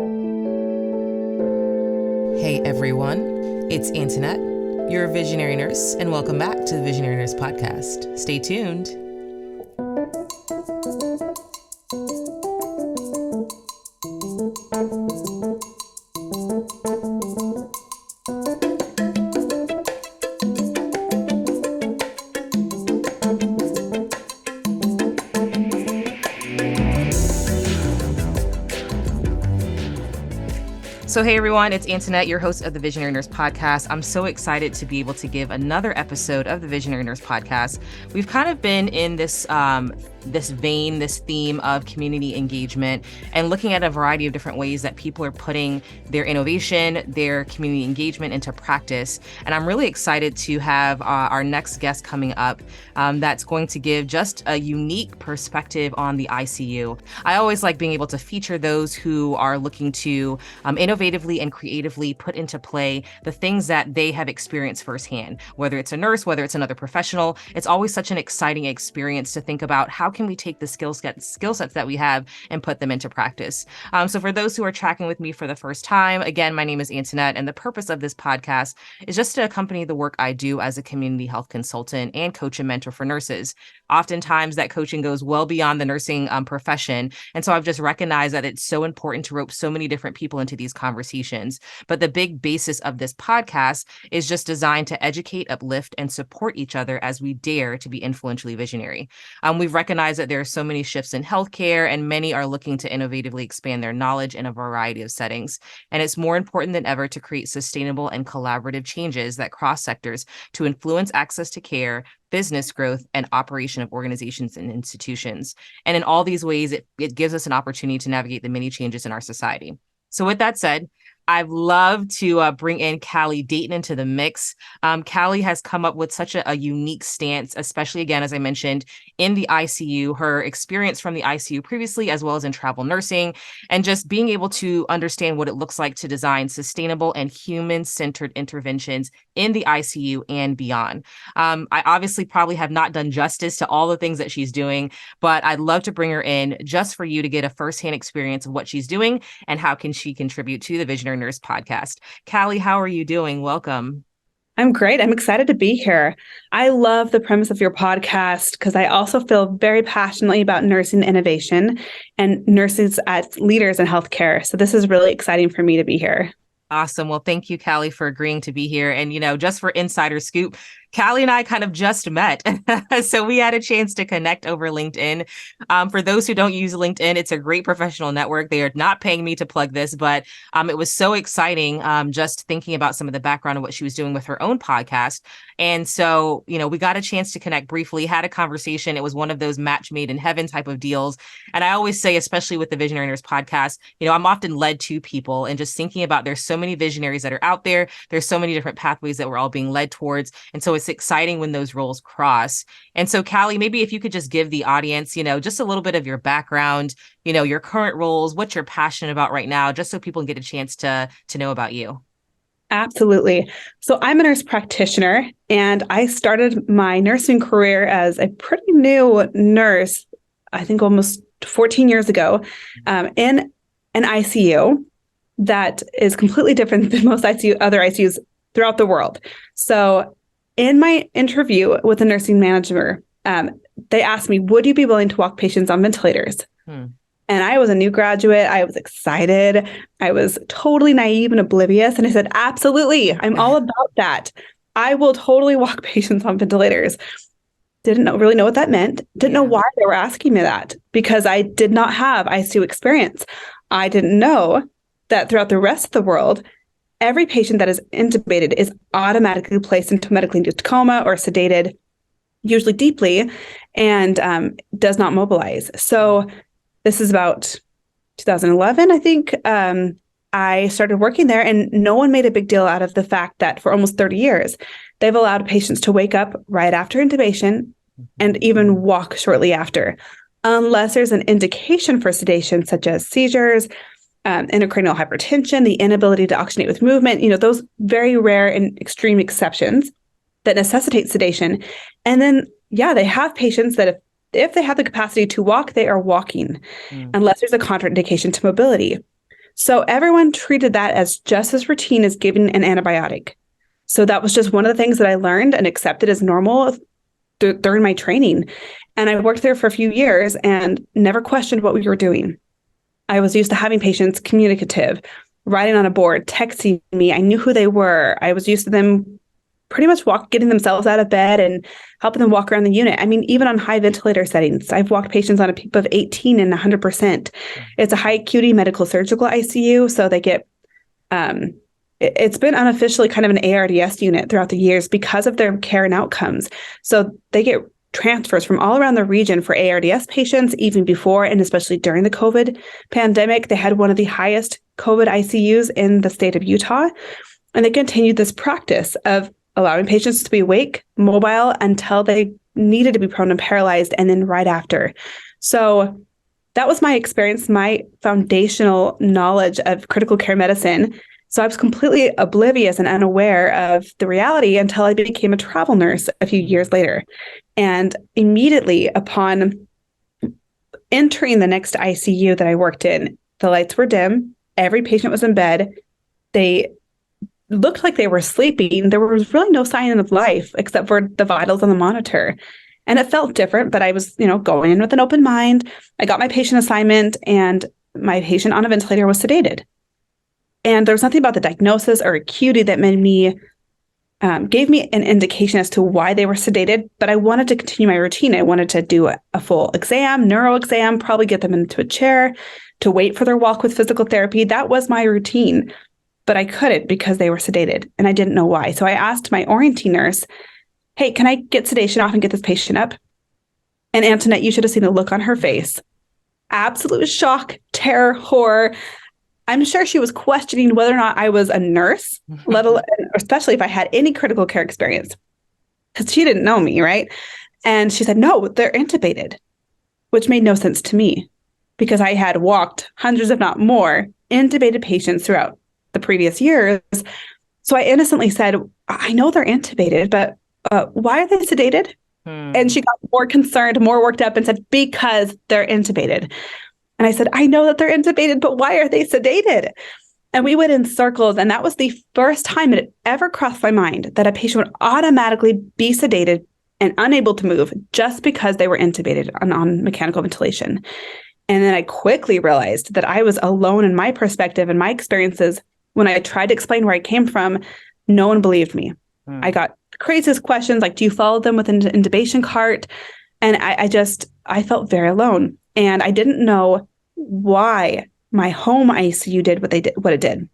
Hey everyone, it's Antoinette, your visionary nurse, and welcome back to the Visionary Nurse Podcast. Stay tuned. So hey everyone, it's Antoinette, your host of the Visionary Nurse Podcast. I'm so excited to be able to give another episode of the Visionary Nurse Podcast. We've kind of been in this theme of community engagement and looking at a variety of different ways that people are putting their innovation, their community engagement into practice. And I'm really excited to have our next guest coming up that's going to give just a unique perspective on the ICU. I always like being able to feature those who are looking to innovatively and creatively put into play the things that they have experienced firsthand, whether it's a nurse, whether it's another professional. It's always such an exciting experience to think about how can we take the skill sets that we have and put them into practice. So for those who are tracking with me for the first time, again, my name is Antoinette, and the purpose of this podcast is just to accompany the work I do as a community health consultant and coach and mentor for nurses. Oftentimes that coaching goes well beyond the nursing profession. And so I've just recognized that it's so important to rope so many different people into these conversations. But the big basis of this podcast is just designed to educate, uplift, and support each other as we dare to be influentially visionary. We've recognized that there are so many shifts in healthcare, and many are looking to innovatively expand their knowledge in a variety of settings. And it's more important than ever to create sustainable and collaborative changes that cross sectors to influence access to care, business growth, and operation of organizations and institutions. And in all these ways, it gives us an opportunity to navigate the many changes in our society. So with that said, I'd love to bring in Kali Dayton into the mix. Kali has come up with such a unique stance, especially, again, as I mentioned, in the ICU, her experience from the ICU previously, as well as in travel nursing, and just being able to understand what it looks like to design sustainable and human-centered interventions in the ICU and beyond. I obviously probably have not done justice to all the things that she's doing, but I'd love to bring her in just for you to get a firsthand experience of what she's doing and how can she contribute to the Visionary Nurse Podcast. Kali, how are you doing? Welcome. I'm great. I'm excited to be here. I love the premise of your podcast because I also feel very passionately about nursing innovation and nurses as leaders in healthcare. So this is really exciting for me to be here. Awesome. Well, thank you, Kali, for agreeing to be here. And, just for insider scoop, Kali and I kind of just met. So we had a chance to connect over LinkedIn. For those who don't use LinkedIn, it's a great professional network. They are not paying me to plug this, but it was so exciting just thinking about some of the background of what she was doing with her own podcast. And so, we got a chance to connect briefly, had a conversation. It was one of those match made in heaven type of deals. And I always say, especially with the Visionary Nurse Podcast, I'm often led to people and just thinking about there's so many visionaries that are out there. There's so many different pathways that we're all being led towards. And so it's exciting when those roles cross. And so, Kali, maybe if you could just give the audience, just a little bit of your background, your current roles, what you're passionate about right now, just so people can get a chance to know about you. Absolutely. So I'm a nurse practitioner, and I started my nursing career as a pretty new nurse, I think almost 14 years ago, in an ICU that is completely different than most other ICUs throughout the world. So in my interview with a nursing manager, they asked me, would you be willing to walk patients on ventilators? And I was a new graduate. I was excited. I was totally naive and oblivious. And I said, absolutely. I'm all about that. I will totally walk patients on ventilators. Didn't really know what that meant. Didn't know why they were asking me that, because I did not have ICU experience. I didn't know that throughout the rest of the world, every patient that is intubated is automatically placed into a medically induced coma or sedated, usually deeply, and does not mobilize. So this is about 2011, I think. I started working there, and no one made a big deal out of the fact that for almost 30 years, they've allowed patients to wake up right after intubation and even walk shortly after, unless there's an indication for sedation, such as seizures, intracranial hypertension, the inability to oxygenate with movement, those very rare and extreme exceptions that necessitate sedation. And then, they have patients that if they have the capacity to walk, they are walking, unless there's a contraindication to mobility. So everyone treated that as just as routine as giving an antibiotic. So that was just one of the things that I learned and accepted as normal during my training. And I worked there for a few years and never questioned what we were doing. I was used to having patients communicative, writing on a board, texting me. I knew who they were. I was used to them pretty much getting themselves out of bed and helping them walk around the unit. I mean, even on high ventilator settings, I've walked patients on a PEEP of 18 and 100%. It's a high acuity medical surgical ICU. So they get, it's been unofficially kind of an ARDS unit throughout the years because of their care and outcomes. So they get transfers from all around the region for ARDS patients, even before and especially during the COVID pandemic. They had one of the highest COVID ICUs in the state of Utah. And they continued this practice of allowing patients to be awake, mobile until they needed to be prone and paralyzed, and then right after. So that was my experience, my foundational knowledge of critical care medicine. So I was completely oblivious and unaware of the reality until I became a travel nurse a few years later. And immediately upon entering the next ICU that I worked in, the lights were dim. Every patient was in bed. They looked like they were sleeping. There was really no sign of life except for the vitals on the monitor. And it felt different, but I was, going in with an open mind. I got my patient assignment and my patient on a ventilator was sedated. And there was nothing about the diagnosis or acuity that made me, gave me an indication as to why they were sedated, but I wanted to continue my routine. I wanted to do a full exam, neuro exam, probably get them into a chair to wait for their walk with physical therapy. That was my routine. But I couldn't because they were sedated and I didn't know why. So I asked my orienting nurse, hey, can I get sedation off and get this patient up? And Antoinette, you should have seen the look on her face. Absolute shock, terror, horror. I'm sure she was questioning whether or not I was a nurse, let alone, especially if I had any critical care experience, because she didn't know me, right? And she said, no, they're intubated, which made no sense to me because I had walked hundreds, if not more, intubated patients throughout the previous years. So I innocently said, I know they're intubated, but why are they sedated? And she got more concerned, more worked up and said, because they're intubated. And I said, I know that they're intubated, but why are they sedated? And we went in circles. And that was the first time it ever crossed my mind that a patient would automatically be sedated and unable to move just because they were intubated on mechanical ventilation. And then I quickly realized that I was alone in my perspective and my experiences. When I tried to explain where I came from, no one believed me. I got craziest questions like, do you follow them with an intubation cart? And I felt very alone. And I didn't know why my home ICU did what it did.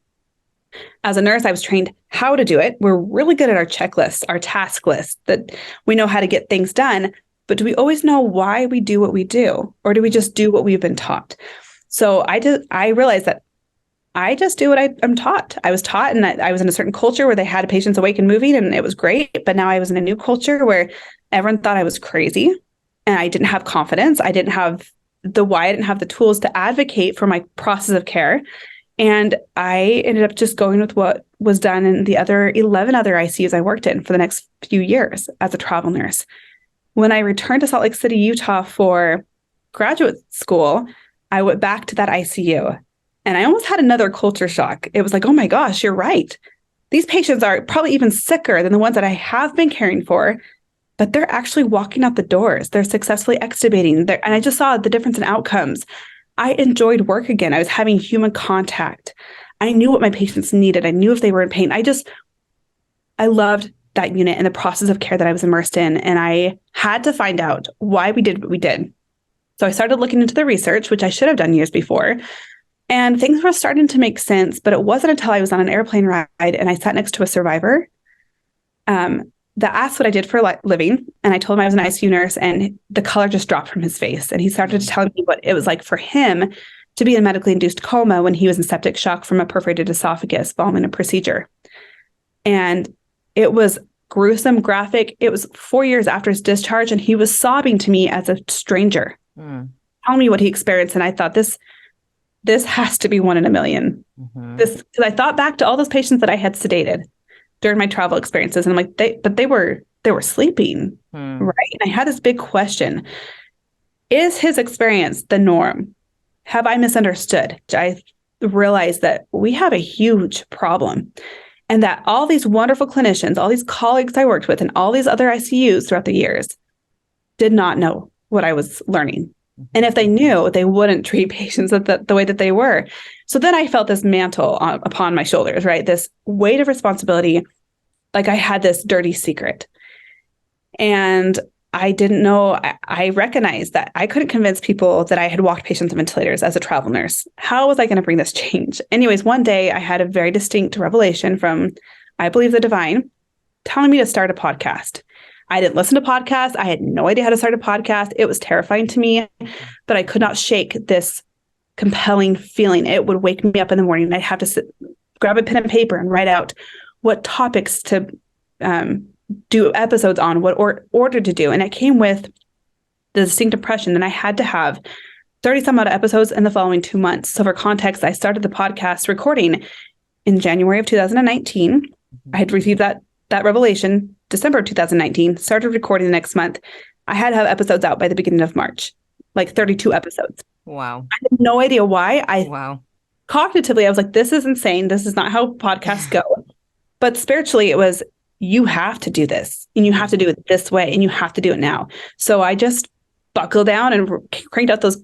As a nurse, I was trained how to do it. We're really good at our checklists, our task list, that we know how to get things done. But do we always know why we do what we do? Or do we just do what we've been taught? So I realized that I just do what I'm taught. I was taught, and I was in a certain culture where they had patients awake and moving, and it was great. But now I was in a new culture where everyone thought I was crazy, and I didn't have confidence. I didn't have the why. I didn't have the tools to advocate for my process of care. And I ended up just going with what was done in the other 11 other ICUs I worked in for the next few years as a travel nurse. When I returned to Salt Lake City, Utah for graduate school, I went back to that ICU. And I almost had another culture shock. It was like, oh my gosh, you're right. These patients are probably even sicker than the ones that I have been caring for, but they're actually walking out the doors. They're successfully extubating. And I just saw the difference in outcomes. I enjoyed work again. I was having human contact. I knew what my patients needed. I knew if they were in pain. I loved that unit and the process of care that I was immersed in. And I had to find out why we did what we did. So I started looking into the research, which I should have done years before. And things were starting to make sense, but it wasn't until I was on an airplane ride and I sat next to a survivor that asked what I did for a living. And I told him I was an ICU nurse, and the color just dropped from his face. And he started to tell me what it was like for him to be in a medically induced coma when he was in septic shock from a perforated esophagus following a procedure. And it was gruesome, graphic. It was 4 years after his discharge, and he was sobbing to me as a stranger, telling me what he experienced. And I thought, this has to be 1 in a million. Because I thought back to all those patients that I had sedated during my travel experiences. And I'm like, they were sleeping, right? And I had this big question. Is his experience the norm? Have I misunderstood? realized that we have a huge problem, and that all these wonderful clinicians, all these colleagues I worked with, and all these other ICUs throughout the years did not know what I was learning. And if they knew, they wouldn't treat patients the way that they were. So then I felt this mantle upon my shoulders, right? This weight of responsibility, like I had this dirty secret. And I didn't know, I recognized that I couldn't convince people that I had walked patients on ventilators as a travel nurse. How was I going to bring this change? Anyways, one day I had a very distinct revelation from, I believe, the divine, telling me to start a podcast. I didn't listen to podcasts. I had no idea how to start a podcast. It was terrifying to me, but I could not shake this compelling feeling. It would wake me up in the morning. I'd have to grab a pen and paper and write out what topics to do episodes on, what order to do. And it came with the distinct impression that I had to have 30 some odd episodes in the following 2 months. So for context, I started the podcast recording in January of 2019. I had received that revelation December of 2019, started recording the next month. I had to have episodes out by the beginning of March, like 32 episodes. Wow. I had no idea why. Wow. Cognitively, I was like, this is insane. This is not how podcasts go. But spiritually, it was, you have to do this, and you have to do it this way, and you have to do it now. So I just buckled down and cranked out those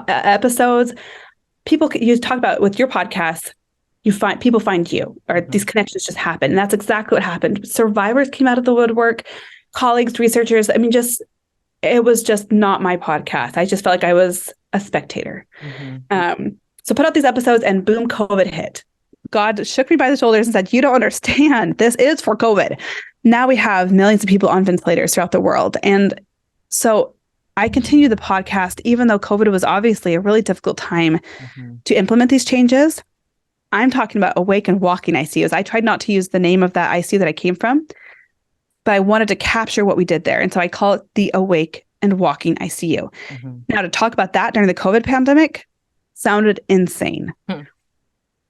episodes. You talk about with your podcast, people find you, or these connections just happen. And that's exactly what happened. Survivors came out of the woodwork, colleagues, researchers. I mean, it was just not my podcast. I just felt like I was a spectator. So put out these episodes, and boom, COVID hit. God shook me by the shoulders and said, you don't understand. This is for COVID. Now we have millions of people on ventilators throughout the world. And so I continue the podcast, even though COVID was obviously a really difficult time to implement these changes. I'm talking about awake and walking ICUs. I tried not to use the name of that ICU that I came from, but I wanted to capture what we did there. And so I call it the awake and walking ICU. Now, to talk about that during the COVID pandemic sounded insane.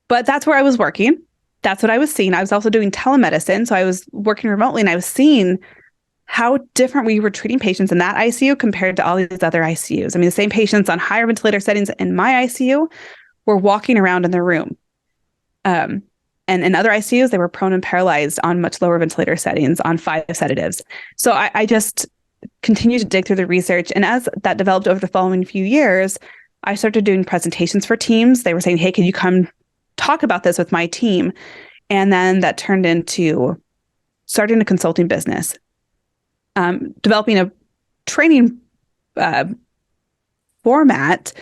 But that's where I was working. That's what I was seeing. I was also doing telemedicine. So I was working remotely, and I was seeing how different we were treating patients in that ICU compared to all these other ICUs. I mean, the same patients on higher ventilator settings in my ICU were walking around in their room. And in other ICUs, they were prone and paralyzed on much lower ventilator settings on 5 sedatives. So I just continued to dig through the research. And as that developed over the following few years, I started doing presentations for teams. They were saying, hey, can you come talk about this with my team? And then that turned into starting a consulting business, developing a training format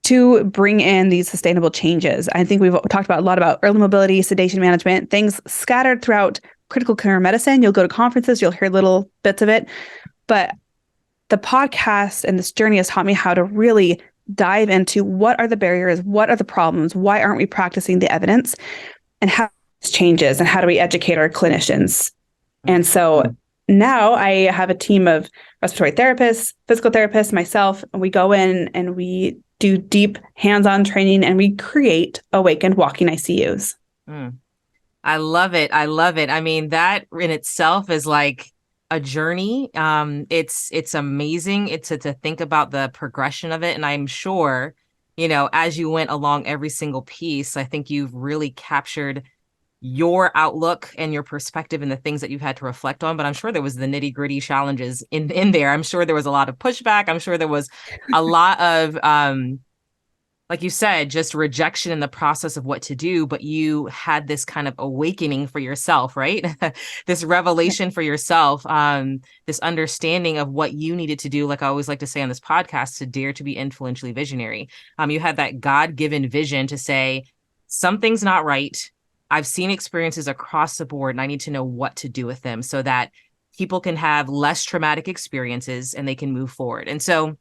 to bring in these sustainable changes. I think we've talked about a lot about early mobility, sedation management, things scattered throughout critical care medicine. You'll go to conferences, you'll hear little bits of it. But the podcast and this journey has taught me how to really dive into what are the barriers, what are the problems, why aren't we practicing the evidence, and how this changes, and how do we educate our clinicians. And so now I have a team of respiratory therapists, physical therapists, myself, and we go in and we do deep hands-on training, and we create awakened walking ICUs. I love it. I love it. I mean, that in itself is like a journey. It's amazing. It's to think about the progression of it. And I'm sure, as you went along every single piece, I think you've really captured your outlook and your perspective and the things that you've had to reflect on. But I'm sure there was the nitty gritty challenges in there. I'm sure there was a lot of pushback. I'm sure there was a lot of, like you said, just rejection in the process of what to do, but you had this kind of awakening for yourself, right? This revelation for yourself, this understanding of what you needed to do. Like I always like to say on this podcast, to dare to be influentially visionary. You had that God-given vision to say, something's not right. I've seen experiences across the board, and I need to know what to do with them so that people can have less traumatic experiences and they can move forward. And so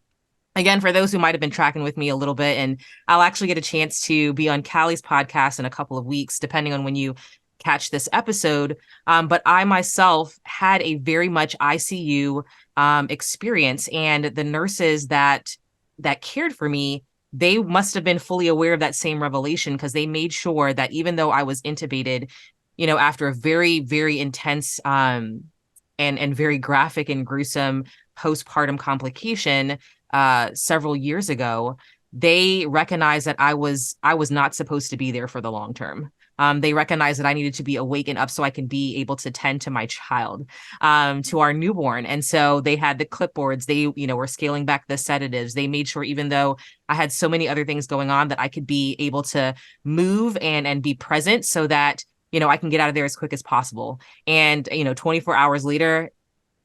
again, for those who might have been tracking with me a little bit, and I'll actually get a chance to be on Kali's podcast in a couple of weeks, depending on when you catch this episode. But I myself had a very much ICU experience, and the nurses that cared for me, they must have been fully aware of that same revelation, because they made sure that even though I was intubated, after a very, very intense and very graphic and gruesome postpartum complication, several years ago, they recognized that I was not supposed to be there for the long term. They recognized that I needed to be awake and up so I can be able to tend to my child, to our newborn. And so they had the clipboards. They, were scaling back the sedatives. They made sure, even though I had so many other things going on, that I could be able to move and be present so that, I can get out of there as quick as possible. And, 24 hours later,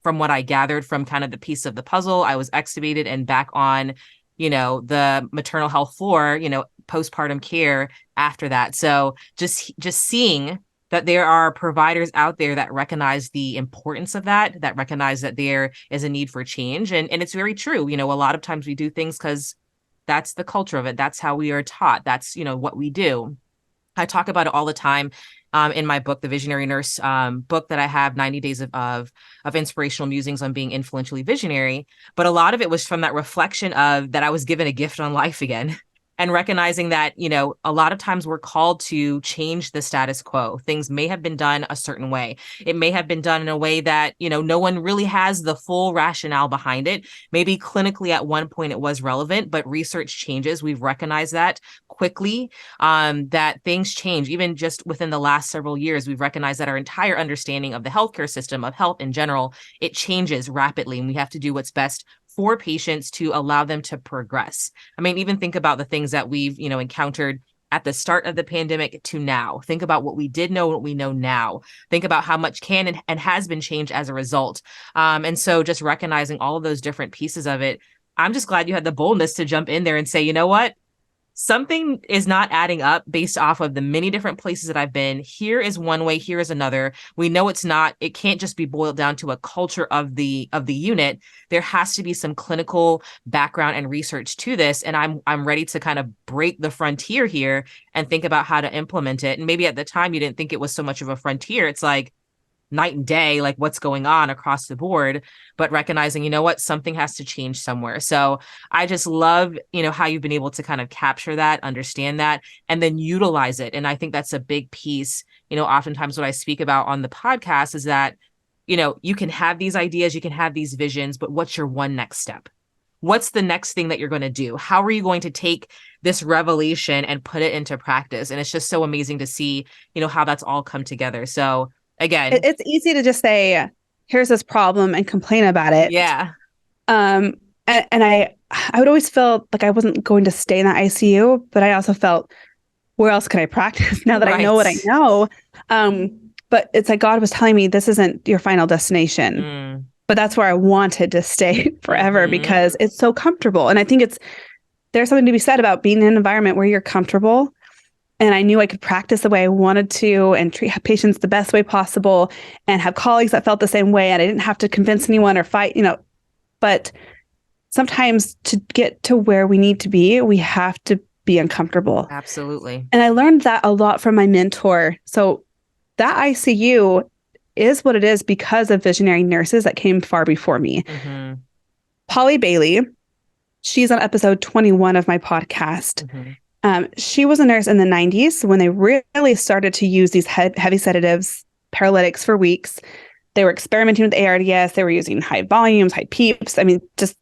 from what I gathered from kind of the piece of the puzzle, I was extubated and back on, the maternal health floor, postpartum care after that. So just seeing that there are providers out there that recognize the importance of that recognize that there is a need for change. And it's very true. A lot of times we do things because that's the culture of it. That's how we are taught. That's, what we do. I talk about it all the time, in my book, the Visionary Nurse, book that I have, 90 Days of Inspirational Musings on Being Influentially Visionary. But a lot of it was from that reflection of that I was given a gift on life again. And recognizing that, a lot of times we're called to change the status quo. Things may have been done a certain way. It may have been done in a way that, no one really has the full rationale behind it. Maybe clinically at one point it was relevant, but research changes. We've recognized that quickly, that things change. Even just within the last several years, we've recognized that our entire understanding of the healthcare system, of health in general, it changes rapidly. And we have to do what's best for patients to allow them to progress. I mean, even think about the things that we've, encountered at the start of the pandemic to now. Think about what we did know, what we know now. Think about how much can and has been changed as a result. And so just recognizing all of those different pieces of it, I'm just glad you had the boldness to jump in there and say, you know what? Something is not adding up based off of the many different places that I've been. Here is one way, here is another. We know it can't just be boiled down to a culture of the unit. There has to be some clinical background and research to this. And I'm ready to kind of break the frontier here and think about how to implement it. And maybe at the time you didn't think it was so much of a frontier. It's like night and day, like what's going on across the board, but recognizing, something has to change somewhere. So I just love, how you've been able to kind of capture that, understand that, and then utilize it. And I think that's a big piece. Oftentimes what I speak about on the podcast is that, you can have these ideas, you can have these visions, but what's your one next step? What's the next thing that you're going to do? How are you going to take this revelation and put it into practice? And it's just so amazing to see, how that's all come together. So again, it's easy to just say, here's this problem and complain about it. Yeah. And I would always feel like I wasn't going to stay in the ICU, but I also felt, where else can I practice now that I know what I know? But it's like God was telling me, this isn't your final destination. But that's where I wanted to stay forever because it's so comfortable. And I think there's something to be said about being in an environment where you're comfortable. And I knew I could practice the way I wanted to and treat patients the best way possible and have colleagues that felt the same way. And I didn't have to convince anyone or fight, but sometimes to get to where we need to be, we have to be uncomfortable. Absolutely. And I learned that a lot from my mentor. So that ICU is what it is because of visionary nurses that came far before me. Polly Bailey, she's on episode 21 of my podcast. She was a nurse in the 90s when they really started to use these heavy sedatives, paralytics for weeks. They were experimenting with ARDS. They were using high volumes, high peeps. I mean, just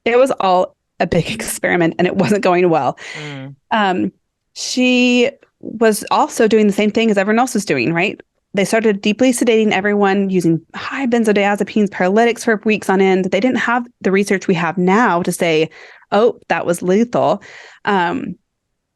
it was all a big experiment and it wasn't going well. She was also doing the same thing as everyone else was doing, right? They started deeply sedating everyone using high benzodiazepines, paralytics for weeks on end. They didn't have the research we have now to say, oh, that was lethal.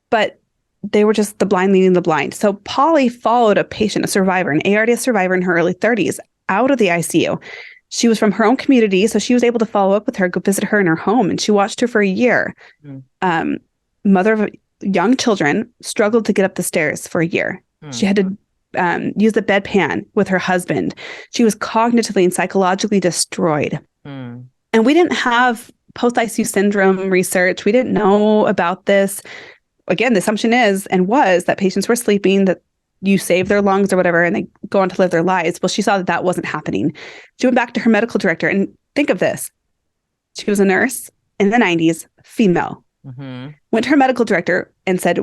But they were just the blind leading the blind. So Polly followed a patient, a survivor, an ARDS survivor in her early 30s out of the ICU. She was from her own community, so she was able to follow up with her, go visit her in her home, and she watched her for a year. Mother of young children, struggled to get up the stairs for a year. She had to use the bedpan with her husband. She was cognitively and psychologically destroyed. And we didn't have post-ICU syndrome research. We didn't know about this. Again, the assumption is and was that patients were sleeping, that you save their lungs or whatever, and they go on to live their lives. Well, she saw that wasn't happening. She went back to her medical director, and think of this. She was a nurse in the 90s, female. Went to her medical director and said,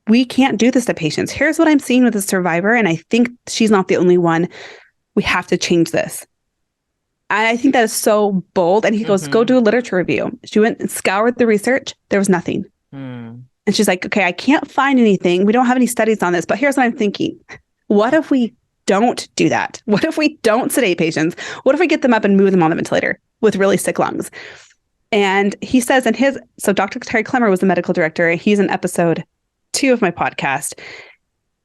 we can't do this to patients. Here's what I'm seeing with a survivor, and I think she's not the only one. We have to change this. I think that is so bold. And he goes, go do a literature review. She went and scoured the research. There was nothing. Mm. And she's like, okay, I can't find anything. We don't have any studies on this, but here's what I'm thinking. What if we don't do that? What if we don't sedate patients? What if we get them up and move them on the ventilator with really sick lungs? And he says so Dr. Terry Clemmer was the medical director. He's in episode 2 of my podcast.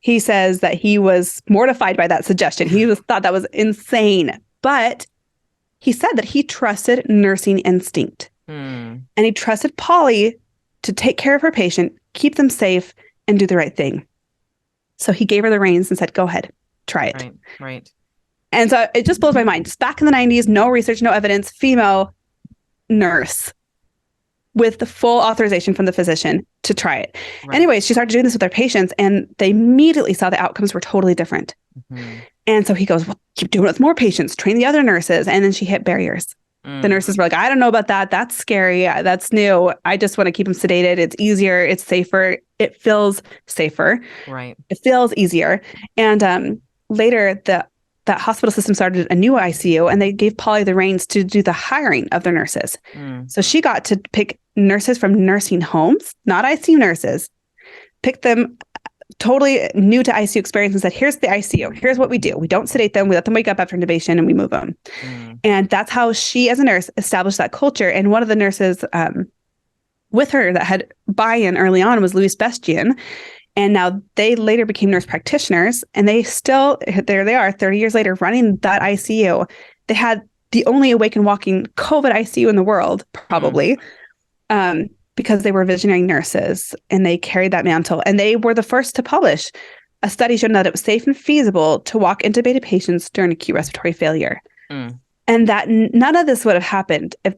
He says that he was mortified by that suggestion. He thought that was insane. But he said that he trusted nursing instinct. And he trusted Polly to take care of her patient, keep them safe, and do the right thing. So he gave her the reins and said, go ahead, try it. Right. And so it just blows my mind. Just back in the 90s, no research, no evidence, female nurse with the full authorization from the physician to try it. Right. Anyways, she started doing this with her patients, and they immediately saw the outcomes were totally different. And so he goes, well, keep doing it with more patients, train the other nurses. And then she hit barriers. The nurses were like, I don't know about that. That's scary. That's new. I just want to keep them sedated. It's easier. It's safer. It feels safer. Right. It feels easier. And later, that hospital system started a new ICU, and they gave Polly the reins to do the hiring of their nurses. So she got to pick nurses from nursing homes, not ICU nurses, pick them totally new to ICU experience and said, here's the ICU. Here's what we do. We don't sedate them. We let them wake up after intubation and we move them. And that's how she, as a nurse, established that culture. And one of the nurses with her that had buy-in early on was Louise Bestian. And now they later became nurse practitioners, and they still, there they are 30 years later running that ICU. They had the only awake and walking COVID ICU in the world, probably, because they were visionary nurses and they carried that mantle. And they were the first to publish a study showing that it was safe and feasible to walk intubated patients during acute respiratory failure. And that none of this would have happened if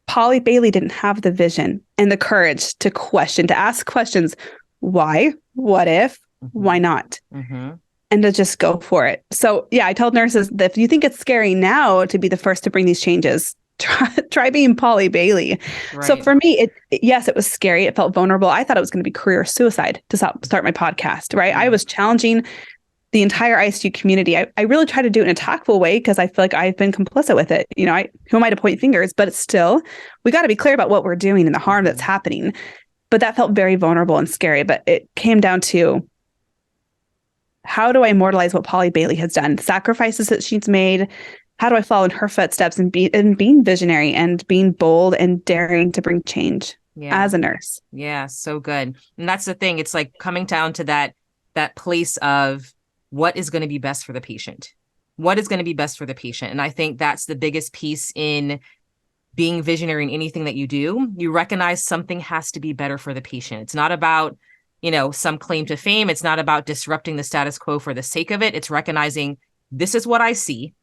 Polly Bailey didn't have the vision and the courage to question, to ask questions. Why? What if? Why not? And to just go for it. So yeah, I told nurses that if you think it's scary now to be the first to bring these changes, try being Polly Bailey. Right. So for me, yes, it was scary. It felt vulnerable. I thought it was going to be career suicide to start my podcast, right? I was challenging the entire ICU community. I really try to do it in a tactful way because I feel like I've been complicit with it. You know, who am I to point fingers? But it's still, we got to be clear about what we're doing and the harm that's happening. But that felt very vulnerable and scary. But it came down to, how do I immortalize what Polly Bailey has done? Sacrifices that she's made. How do I follow in her footsteps and being visionary and being bold and daring to bring change as a nurse? Yeah, so good. And that's the thing. It's like coming down to that place of what is going to be best for the patient. What is going to be best for the patient? And I think that's the biggest piece in being visionary in anything that you do. You recognize something has to be better for the patient. It's not about, some claim to fame. It's not about disrupting the status quo for the sake of it. It's recognizing this is what I see.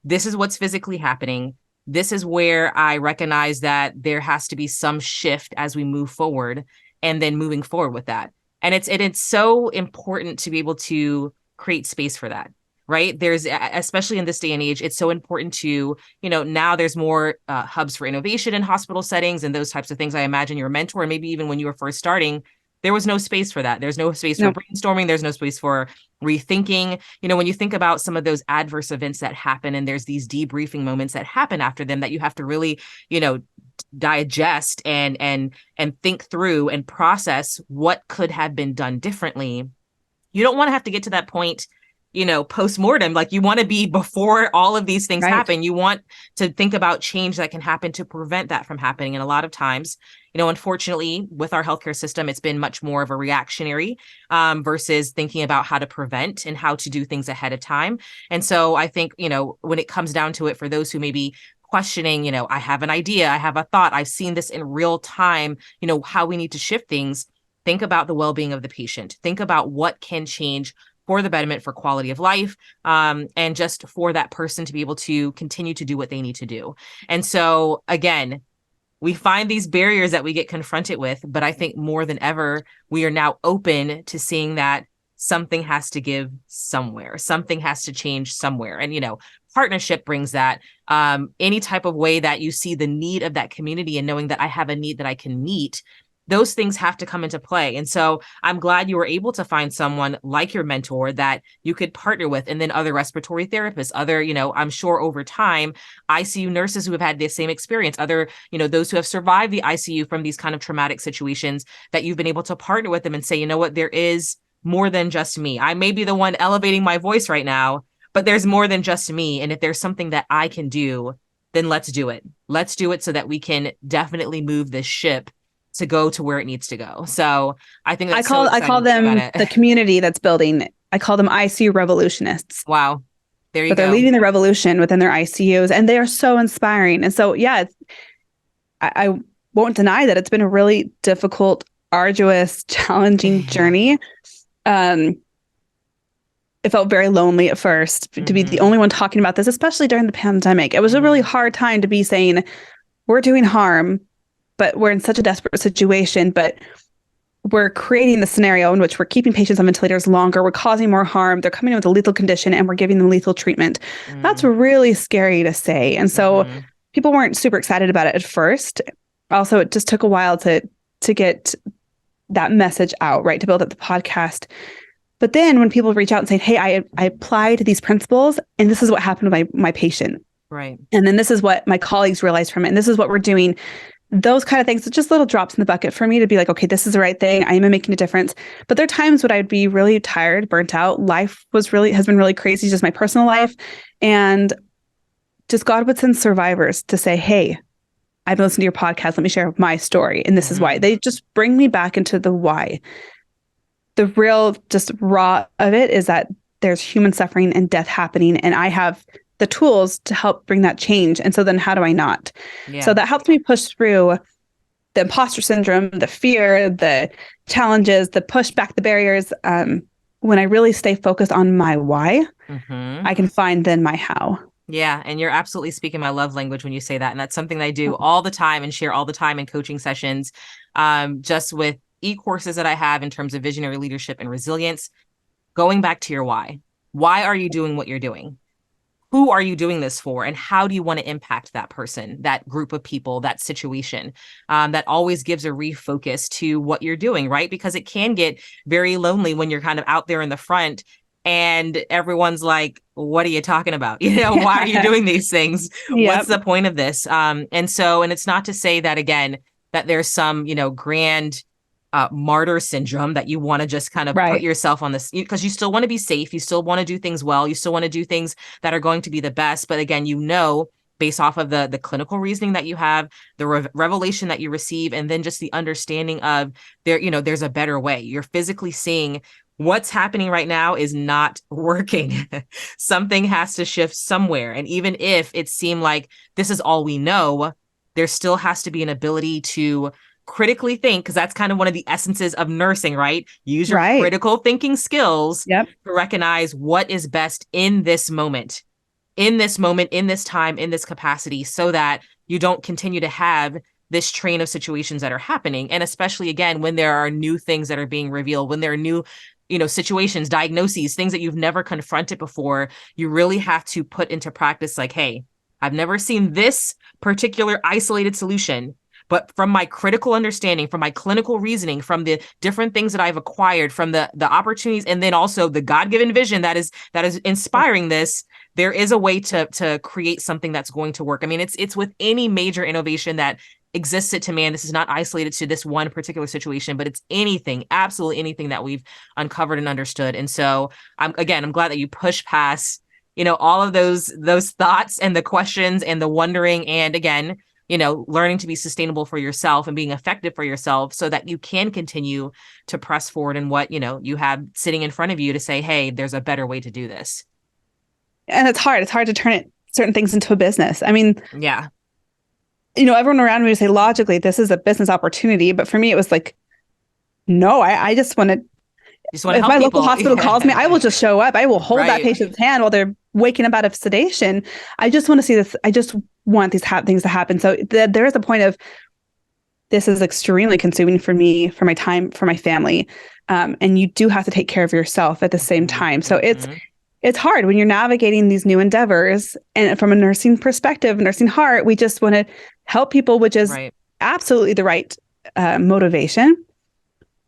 This is what's physically happening. This is where I recognize that there has to be some shift as we move forward, and then moving forward with that. And it's so important to be able to create space for that. Right. There's, especially in this day and age, it's so important to, now there's more hubs for innovation in hospital settings and those types of things. I imagine your mentor, and maybe even when you were first starting, there was no space for that. There's no space for brainstorming. There's no space for rethinking. When you think about some of those adverse events that happen, and there's these debriefing moments that happen after them that you have to really, digest and think through and process what could have been done differently. You don't want to have to get to that point, post-mortem. Like, you want to be before all of these things happen. You want to think about change that can happen to prevent that from happening. And a lot of times, unfortunately, with our healthcare system, it's been much more of a reactionary versus thinking about how to prevent and how to do things ahead of time. And so I think, when it comes down to it, for those who may be questioning, I have an idea, I have a thought, I've seen this in real time, how we need to shift things. Think about the well-being of the patient. Think about what can change for the betterment, for quality of life, and just for that person to be able to continue to do what they need to do. And so, again, we find these barriers that we get confronted with, but I think more than ever, we are now open to seeing that something has to give somewhere, something has to change somewhere. And, partnership brings that. Any type of way that you see the need of that community and knowing that I have a need that I can meet, those things have to come into play. And so I'm glad you were able to find someone like your mentor that you could partner with, and then other respiratory therapists, other, I'm sure over time, ICU nurses who have had the same experience, other, those who have survived the ICU from these kind of traumatic situations, that you've been able to partner with them and say, you know what, there is more than just me. I may be the one elevating my voice right now, but there's more than just me. And if there's something that I can do, then let's do it. Let's do it so that we can definitely move this ship to go to where it needs to go. So I think that's I call them the community that's building. I call them ICU revolutionists. Wow. There you but go. They're leading the revolution within their ICUs, and they are so inspiring. And so, yeah, I won't deny that it's been a really difficult, arduous, challenging journey. It felt very lonely at first to be the only one talking about this, especially during the pandemic. It was a really hard time to be saying, we're doing harm, but we're in such a desperate situation, but we're creating the scenario in which we're keeping patients on ventilators longer, we're causing more harm, they're coming in with a lethal condition, and we're giving them lethal treatment. That's really scary to say. And so people weren't super excited about it at first. Also, it just took a while to get that message out, right? To build up the podcast. But then when people reach out and say, hey, I applied these principles and this is what happened to my patient. Right. And then this is what my colleagues realized from it. And this is what we're doing. Those kind of things, it's just little drops in the bucket for me to be like, okay, this is the right thing. I am making a difference. But there are times when I'd be really tired, burnt out. Life has been really crazy, just my personal life. And just God would send survivors to say, hey, I've listened to your podcast. Let me share my story. And this is why. They just bring me back into the why. The real, just raw of it is that there's human suffering and death happening. And I have the tools to help bring that change. And so then how do I not? Yeah. So that helps me push through the imposter syndrome, the fear, the challenges, the push back the barriers. When I really stay focused on my why, I can find then my how. Yeah. And you're absolutely speaking my love language when you say that. And that's something that I do all the time and share all the time in coaching sessions, just with e-courses that I have in terms of visionary leadership and resilience. Going back to your why. Why are you doing what you're doing? Who are you doing this for? And how do you want to impact that person, that group of people, that situation? That always gives a refocus to what you're doing, right? Because it can get very lonely when you're kind of out there in the front and everyone's like, what are you talking about? Why are you doing these things? Yep. What's the point of this? And it's not to say that, again, that there's some, grand martyr syndrome that you want to just kind of put yourself on this, because you still want to be safe. You still want to do things well. You still want to do things that are going to be the best. But again, based off of the clinical reasoning that you have, the revelation that you receive, and then just the understanding of there's a better way. You're physically seeing what's happening right now is not working. Something has to shift somewhere. And even if it seemed like this is all we know, there still has to be an ability to critically think, because that's kind of one of the essences of nursing, right? Use your critical thinking skills to recognize what is best in this moment, in this time, in this capacity, so that you don't continue to have this train of situations that are happening. And especially, again, when there are new things that are being revealed, when there are new situations, diagnoses, things that you've never confronted before, you really have to put into practice like, hey, I've never seen this particular isolated solution, but from my critical understanding, from my clinical reasoning, from the different things that I've acquired, from the opportunities, and then also the God-given vision that is inspiring this, there is a way to create something that's going to work. I mean, it's with any major innovation that exists to man. This is not isolated to this one particular situation, but it's anything, absolutely anything that we've uncovered and understood. And so I'm glad that you push past, all of those thoughts and the questions and the wondering, and again, learning to be sustainable for yourself and being effective for yourself so that you can continue to press forward in what, you have sitting in front of you to say, hey, there's a better way to do this. And it's hard. It's hard to turn certain things into a business. I mean, yeah. Everyone around me would say, logically, this is a business opportunity. But for me, it was like, no, I just want to. If my local hospital calls me, I will just show up. I will hold that patient's hand while they're waking up out of sedation. I just want to see this. I just want these things to happen. So there is a point of, this is extremely consuming for me, for my time, for my family. And you do have to take care of yourself at the same time. So it's hard when you're navigating these new endeavors. And from a nursing perspective, nursing heart, we just want to help people, which is absolutely the right motivation,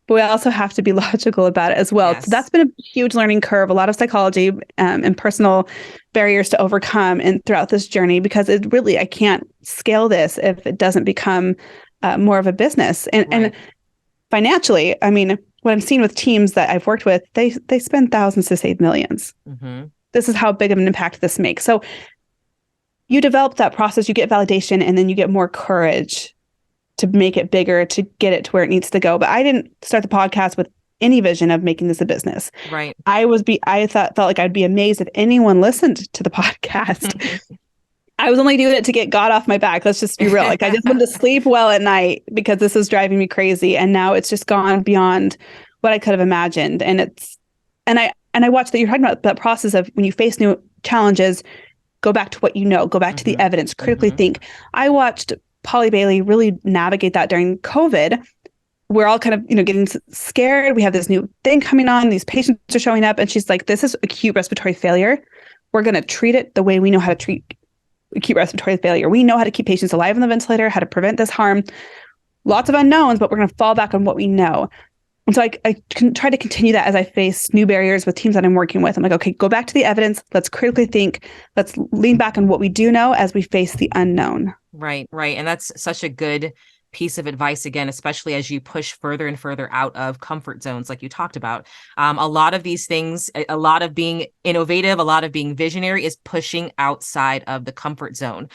but we also have to be logical about it as well. Yes. So that's been a huge learning curve, a lot of psychology and personal barriers to overcome and throughout this journey, because it really, I can't scale this if it doesn't become more of a business. And financially, I mean, what I'm seeing with teams that I've worked with, they spend thousands to save millions. Mm-hmm. This is how big of an impact this makes. So you develop that process, you get validation, and then you get more courage to make it bigger, to get it to where it needs to go. But I didn't start the podcast with any vision of making this a business. Right. I felt like I'd be amazed if anyone listened to the podcast. I was only doing it to get God off my back. Let's just be real. Like, I just wanted to sleep well at night because this was driving me crazy. And now it's just gone beyond what I could have imagined. And I watched that you're talking about that process of when you face new challenges, go back to what you know, go back to the evidence, critically think. I watched Polly Bailey really navigate that during COVID. We're all kind of, getting scared. We have this new thing coming on. These patients are showing up. And she's like, this is acute respiratory failure. We're going to treat it the way we know how to treat acute respiratory failure. We know how to keep patients alive on the ventilator, how to prevent this harm. Lots of unknowns, but we're going to fall back on what we know. And so I can try to continue that as I face new barriers with teams that I'm working with. I'm like, okay, go back to the evidence. Let's critically think. Let's lean back on what we do know as we face the unknown. Right. And that's such a good piece of advice, again, especially as you push further and further out of comfort zones, like you talked about. A lot of these things, a lot of being innovative, a lot of being visionary is pushing outside of the comfort zone,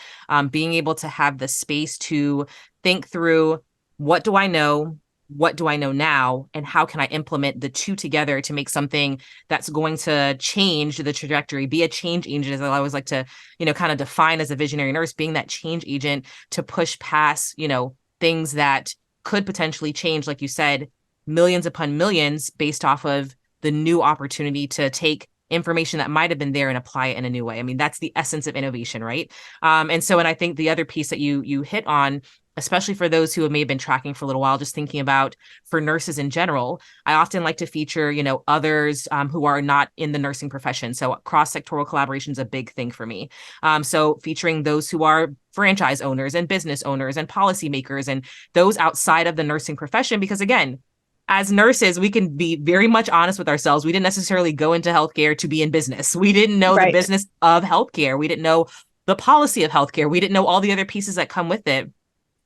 being able to have the space to think through, what do I know? What do I know now? And how can I implement the two together to make something that's going to change the trajectory, be a change agent, as I always like to, kind of define as a visionary nurse, being that change agent to push past, things that could potentially change, like you said, millions upon millions based off of the new opportunity to take information that might have been there and apply it in a new way. I mean, that's the essence of innovation, right? And I think the other piece that you hit on, especially for those who may have been tracking for a little while, just thinking about for nurses in general, I often like to feature, others who are not in the nursing profession. So cross-sectoral collaboration is a big thing for me. So featuring those who are franchise owners and business owners and policymakers and those outside of the nursing profession, because again, as nurses, we can be very much honest with ourselves. We didn't necessarily go into healthcare to be in business. We didn't know the business of healthcare. We didn't know the policy of healthcare. We didn't know all the other pieces that come with it.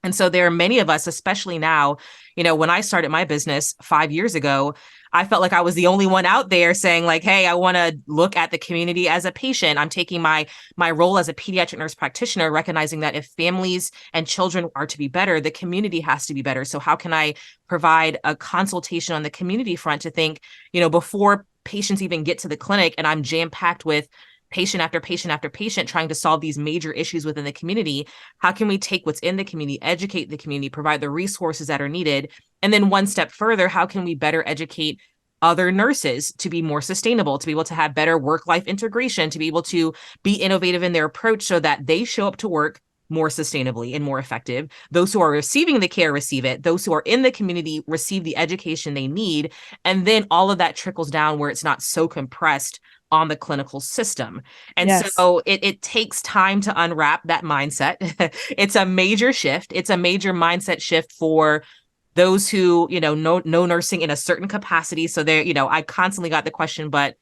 And so there are many of us, especially now, when I started my business 5 years ago, I felt like I was the only one out there saying like, hey, I want to look at the community as a patient. I'm taking my role as a pediatric nurse practitioner, recognizing that if families and children are to be better, the community has to be better. So how can I provide a consultation on the community front to think, before patients even get to the clinic and I'm jam-packed with patient after patient after patient trying to solve these major issues within the community, how can we take what's in the community, educate the community, provide the resources that are needed? And then one step further, how can we better educate other nurses to be more sustainable, to be able to have better work-life integration, to be able to be innovative in their approach so that they show up to work more sustainably and more effective. Those who are receiving the care receive it. Those who are in the community receive the education they need. And then all of that trickles down where it's not so compressed on the clinical system. And so it takes time to unwrap that mindset. It's a major shift. It's a major mindset shift for those who, know nursing in a certain capacity. So there, I constantly got the question, but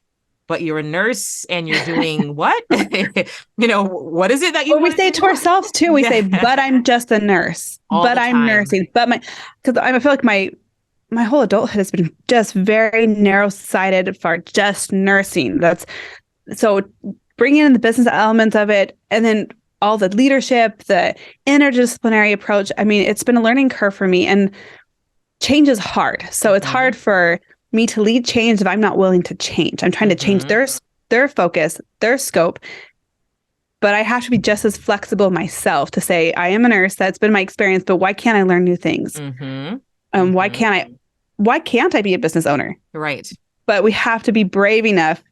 you're a nurse and you're doing what? What is it that you Or we say to ourselves too, we say, but I'm just a nurse, but I'm nursing, but because I feel like my whole adulthood has been just very narrow-sighted for just nursing. So bringing in the business elements of it, and then all the leadership, the interdisciplinary approach. I mean, it's been a learning curve for me, and change is hard. So it's hard for me to lead change if I'm not willing to change. I'm trying to change their focus, their scope, but I have to be just as flexible myself to say, I am a nurse. That's been my experience, but why can't I learn new things? Why can't I be a business owner? Right. But we have to be brave enough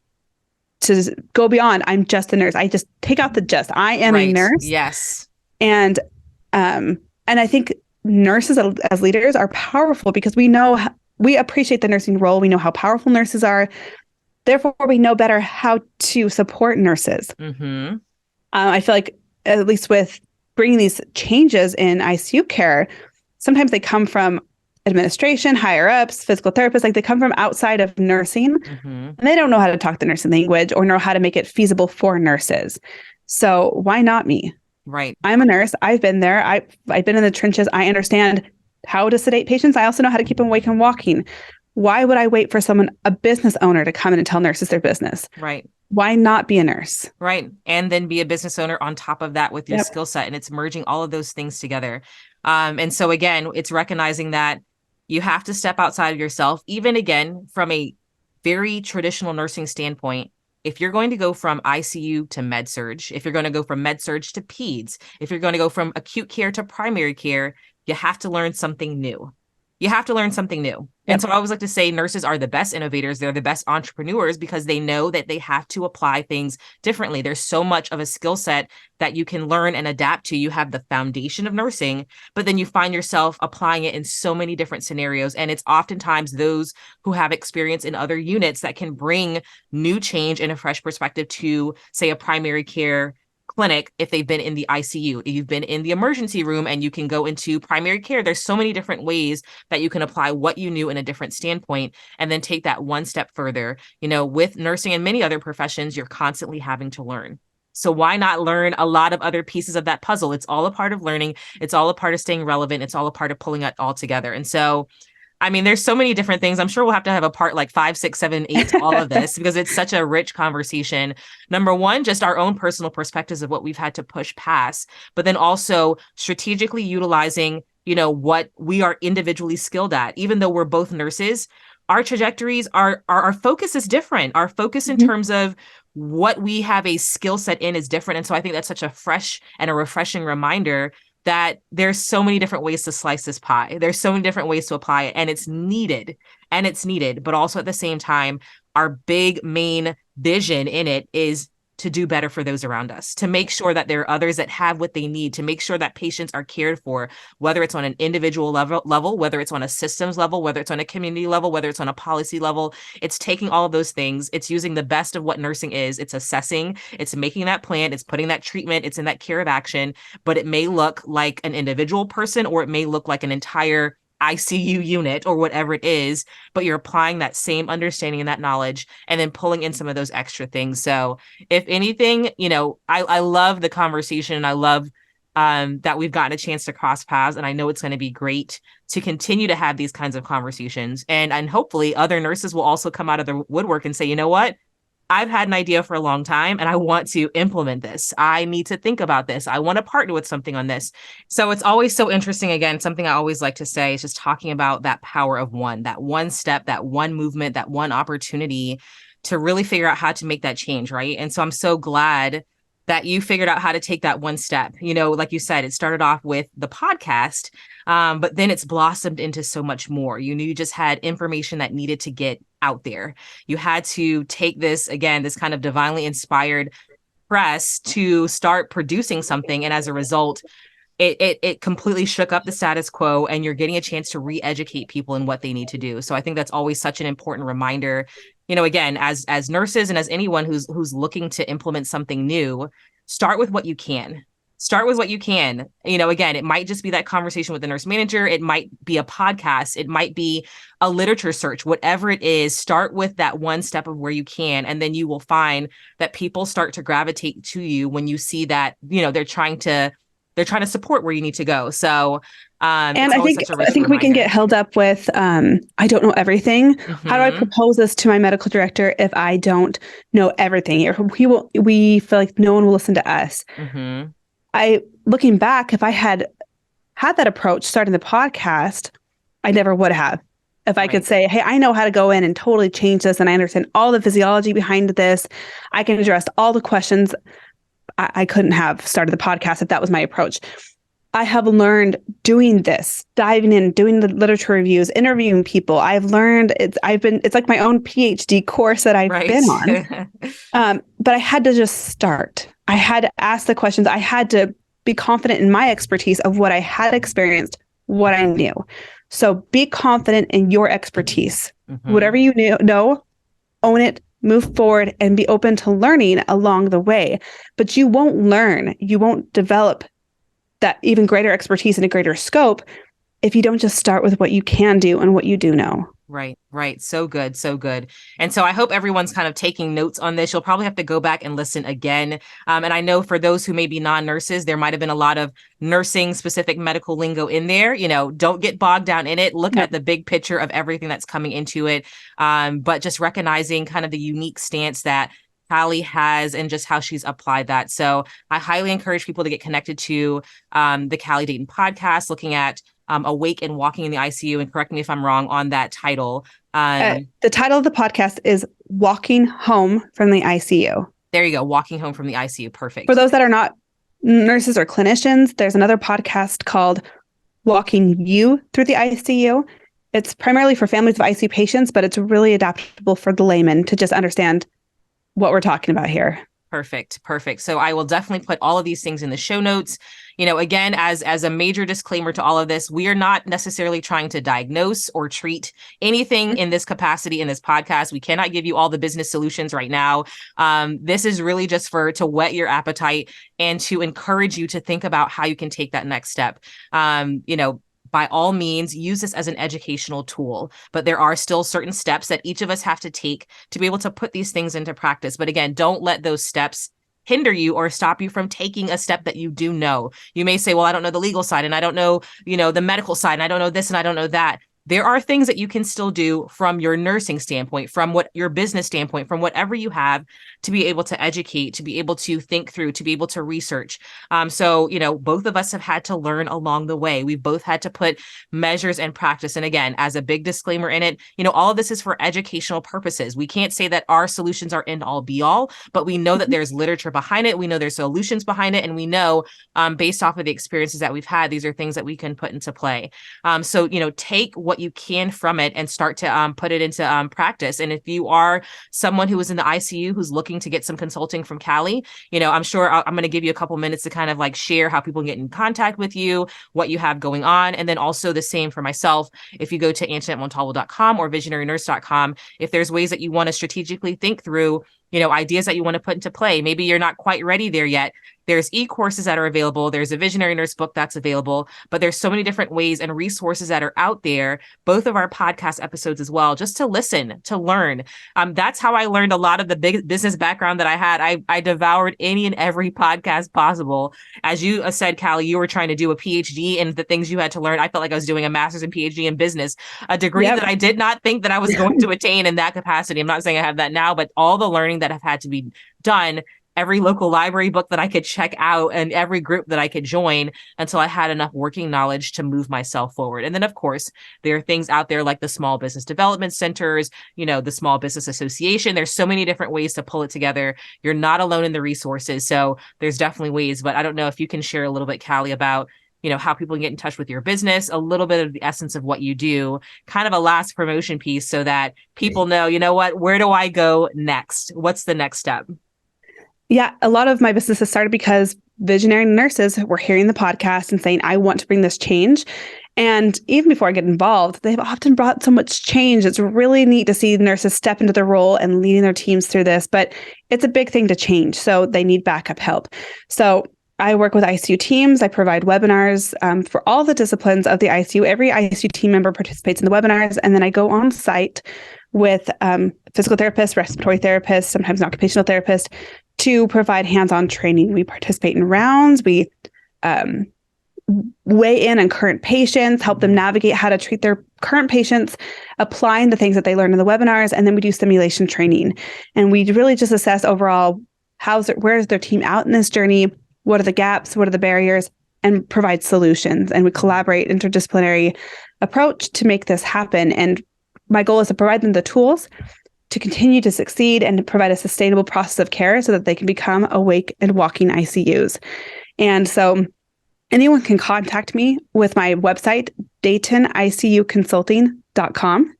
to go beyond. I'm just a nurse. I just take out the just. I am a nurse. Yes. And I think nurses as leaders are powerful because we appreciate the nursing role. We know how powerful nurses are. Therefore, we know better how to support nurses. I feel like, at least with bringing these changes in ICU care, sometimes they come from administration, higher ups, physical therapists, like they come from outside of nursing and they don't know how to talk the nursing language or know how to make it feasible for nurses. So why not me? Right. I'm a nurse. I've been there. I've been in the trenches. I understand how to sedate patients. I also know how to keep them awake and walking. Why would I wait for a business owner to come in and tell nurses their business? Right. Why not be a nurse? Right. And then be a business owner on top of that with your Yep. skill set. And it's merging all of those things together. And so again, it's recognizing that you have to step outside of yourself, even again, from a very traditional nursing standpoint. If you're going to go from ICU to med surge, if you're going to go from med surge to peds, if you're going to go from acute care to primary care, you have to learn something new. You have to learn something new. And so I always like to say nurses are the best innovators. They're the best entrepreneurs because they know that they have to apply things differently. There's so much of a skill set that you can learn and adapt to. You have the foundation of nursing, but then you find yourself applying it in so many different scenarios. And it's oftentimes those who have experience in other units that can bring new change and a fresh perspective to, say, a primary care clinic. If they've been in the ICU, if you've been in the emergency room and you can go into primary care, there's so many different ways that you can apply what you knew in a different standpoint and then take that one step further. With nursing and many other professions, you're constantly having to learn. So why not learn a lot of other pieces of that puzzle? It's all a part of learning. It's all a part of staying relevant. It's all a part of pulling it all together. And so there's so many different things. I'm sure we'll have to have a part like 5, 6, 7, 8 to all of this because it's such a rich conversation. Number one, just our own personal perspectives of what we've had to push past, but then also strategically utilizing, what we are individually skilled at. Even though we're both nurses, our trajectories, our focus is different. Our focus in terms of what we have a skill set in is different. And so I think that's such a fresh and a refreshing reminder that there's so many different ways to slice this pie. There's so many different ways to apply it, and it's needed. But also at the same time, our big main vision in it is to do better for those around us, to make sure that there are others that have what they need, to make sure that patients are cared for, whether it's on an individual level, whether it's on a systems level, whether it's on a community level, whether it's on a policy level. It's taking all of those things. It's using the best of what nursing is. It's assessing, it's making that plan, it's putting that treatment, it's in that care of action, but it may look like an individual person or it may look like an entire ICU unit or whatever it is, but you're applying that same understanding and that knowledge and then pulling in some of those extra things. So if anything, I love the conversation and I love that we've gotten a chance to cross paths. And I know it's going to be great to continue to have these kinds of conversations. And hopefully other nurses will also come out of the woodwork and say, you know what? I've had an idea for a long time and I want to implement this. I need to think about this. I want to partner with something on this. So it's always so interesting. Again, something I always like to say is just talking about that power of one, that one step, that one movement, that one opportunity to really figure out how to make that change. Right. And so I'm so glad that you figured out how to take that one step. Like you said, it started off with the podcast, but then it's blossomed into so much more. You just had information that needed to get out there. You had to take this kind of divinely inspired press to start producing something. And as a result, it completely shook up the status quo and you're getting a chance to re-educate people in what they need to do. So I think that's always such an important reminder, again, as nurses and as anyone who's looking to implement something new, start with what you can. Start with what you can. Again, it might just be that conversation with the nurse manager. It might be a podcast. It might be a literature search, whatever it is, start with that one step of where you can. And then you will find that people start to gravitate to you when you see that, they're trying to support where you need to go. So, and I think we can get held up with, I don't know everything. Mm-hmm. How do I propose this to my medical director if I don't know everything? We feel like no one will listen to us. Mm-hmm. Looking back, if I had that approach starting the podcast, I never would have. If I could say, hey, I know how to go in and totally change this and I understand all the physiology behind this, I can address all the questions. I couldn't have started the podcast if that was my approach. I have learned doing this, diving in, doing the literature reviews, interviewing people. I've learned it's like my own PhD course that I've been on. But I had to just start. I had to ask the questions. I had to be confident in my expertise of what I had experienced, what I knew. So be confident in your expertise. Mm-hmm. Whatever you know, own it, move forward, and be open to learning along the way. But you won't learn, you won't develop that even greater expertise and a greater scope if you don't just start with what you can do and what you do know. Right, right. So good, so good. And so I hope everyone's kind of taking notes on this. You'll probably have to go back and listen again. And I know for those who may be non-nurses, there might have been a lot of nursing specific medical lingo in there. Don't get bogged down in it. Look at the big picture of everything that's coming into it. But just recognizing kind of the unique stance that Kali has and just how she's applied that. So I highly encourage people to get connected to the Kali Dayton podcast, looking at Awake and Walking in the ICU. And correct me if I'm wrong on that title. The title of the podcast is Walking Home from the ICU. There you go. Walking Home from the ICU. Perfect. For those that are not nurses or clinicians, there's another podcast called Walking You Through the ICU. It's primarily for families of ICU patients, but it's really adaptable for the layman to just understand what we're talking about here. Perfect. Perfect. So I will definitely put all of these things in the show notes. Again, as a major disclaimer to all of this, we are not necessarily trying to diagnose or treat anything in this capacity in this podcast. We cannot give you all the business solutions right now. This is really just to whet your appetite and to encourage you to think about how you can take that next step. By all means, use this as an educational tool, but there are still certain steps that each of us have to take to be able to put these things into practice. But again, don't let those steps hinder you or stop you from taking a step that you do know. You may say, well, I don't know the legal side and I don't know, the medical side and I don't know this and I don't know that. There are things that you can still do from your nursing standpoint, from what your business standpoint, from whatever you have to be able to educate, to be able to think through, to be able to research. So both of us have had to learn along the way. We've both had to put measures and practice. And again, as a big disclaimer in it, all of this is for educational purposes. We can't say that our solutions are end all be all, but we know that there's literature behind it. We know there's solutions behind it. And we know based off of the experiences that we've had, these are things that we can put into play. So take what you can from it and start to put it into practice. And if you are someone who is in the ICU who's looking to get some consulting from Kali, I'm sure I'm going to give you a couple minutes to kind of like share how people can get in contact with you, what you have going on. And then also the same for myself. If you go to AnjanetteMontalvo.com or visionarynurse.com, if there's ways that you want to strategically think through ideas that you want to put into play. Maybe you're not quite ready there yet. There's e-courses that are available. There's a Visionary Nurse book that's available, but there's so many different ways and resources that are out there, both of our podcast episodes as well, just to listen, to learn. That's how I learned a lot of the big business background that I had. I devoured any and every podcast possible. As you said, Kali, you were trying to do a PhD in the things you had to learn. I felt like I was doing a master's and PhD in business, a degree that I did not think that I was going to attain in that capacity. I'm not saying I have that now, but all the learning that have had to be done, every local library book that I could check out and every group that I could join until I had enough working knowledge to move myself forward. And then, of course, there are things out there like the Small Business Development Centers, the Small Business Association. There's so many different ways to pull it together. You're not alone in the resources. So there's definitely ways, but I don't know if you can share a little bit, Kali, about how people can get in touch with your business, a little bit of the essence of what you do, kind of a last promotion piece so that people know, where do I go next? What's the next step? Yeah, a lot of my businesses started because visionary nurses were hearing the podcast and saying, I want to bring this change. And even before I get involved, they've often brought so much change. It's really neat to see nurses step into their role and leading their teams through this, but it's a big thing to change. So they need backup help. So I work with ICU teams. I provide webinars for all the disciplines of the ICU. Every ICU team member participates in the webinars, and then I go on site with physical therapists, respiratory therapists, sometimes an occupational therapist, to provide hands-on training. We participate in rounds. We weigh in on current patients, help them navigate how to treat their current patients, applying the things that they learn in the webinars, and then we do simulation training. And we really just assess overall where is their team out in this journey, what are the gaps, what are the barriers, and provide solutions. And we collaborate interdisciplinary approach to make this happen. And my goal is to provide them the tools to continue to succeed and to provide a sustainable process of care so that they can become awake and walking ICUs. And so anyone can contact me with my website, DaytonICUconsulting.com.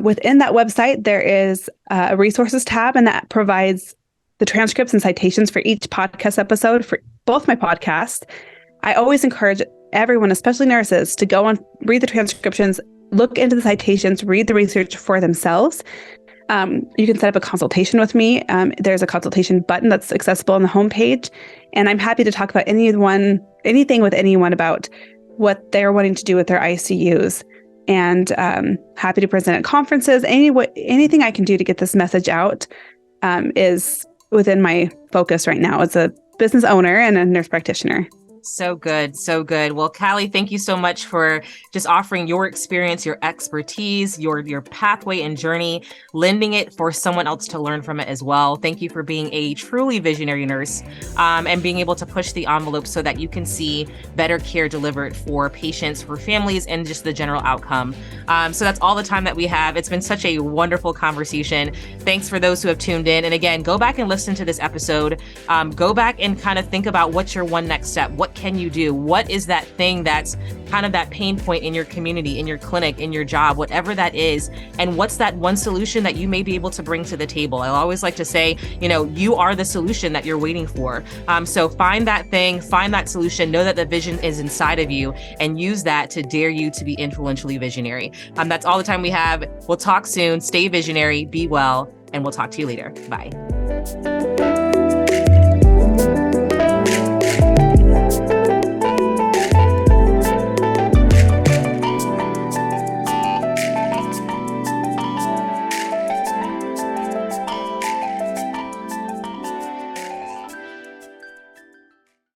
Within that website, there is a resources tab, and that provides the transcripts and citations for each podcast episode for both my podcasts. I always encourage everyone, especially nurses, to go and read the transcriptions, look into the citations, read the research for themselves. You can set up a consultation with me. There's a consultation button that's accessible on the homepage. And I'm happy to talk about anything with anyone about what they're wanting to do with their ICUs. And happy to present at conferences. Anything I can do to get this message out is within my focus right now as a business owner and a nurse practitioner. So good. So good. Well, Kali, thank you so much for just offering your experience, your expertise, your pathway and journey, lending it for someone else to learn from it as well. Thank you for being a truly visionary nurse and being able to push the envelope so that you can see better care delivered for patients, for families, and just the general outcome. So that's all the time that we have. It's been such a wonderful conversation. Thanks for those who have tuned in. And again, go back and listen to this episode. Go back and kind of think about what's your one next step. What can you do? What is that thing that's kind of that pain point in your community, in your clinic, in your job, whatever that is? And what's that one solution that you may be able to bring to the table? I always like to say, you are the solution that you're waiting for. So find that thing, find that solution, know that the vision is inside of you, and use that to dare you to be influentially visionary. That's all the time we have. We'll talk soon. Stay visionary, be well, and we'll talk to you later. Bye.